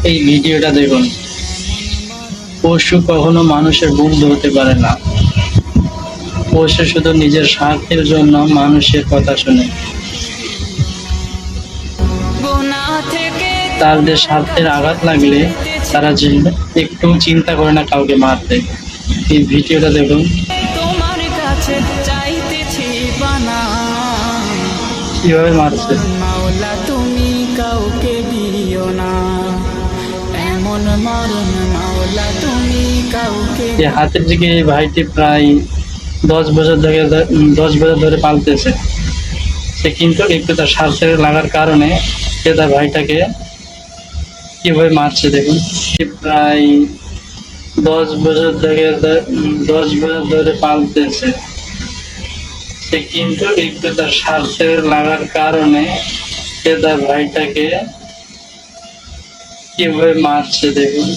এই ভিডিওটা দেখুন। পশু কখনো মানুষের বন্ধু হতে পারে না। পশু শুধু নিজের স্বার্থের জন্য মানুষের কথা শোনে। তাদের স্বার্থের আঘাত লাগলে তারা একটু চিন্তা করে না কাউকে মারতে। এই ভিডিওটা দেখুন। তোমার কাছে চাইতেছি বানা, কিভাবে মারছে। মাওলা তুমি কাউকে দিও না এমন মরণ, মাওলা তুমি কাউকে। এই হাতের দিকে এই ভাইটি প্রায় 10 বছর ধরে পালতেছে। সে কিন্তু একটু তার স্বার্থের লাগার কারণে সে তার ভাইটাকে কিভাবে মারছে দেখুন। সে প্রায় 10 বছর ধরে পালতেছে। সে কিন্তু একটু তার স্বার্থের লাগার কারণে সে তার ভাইটাকে কিভাবে মারছে দেখুন।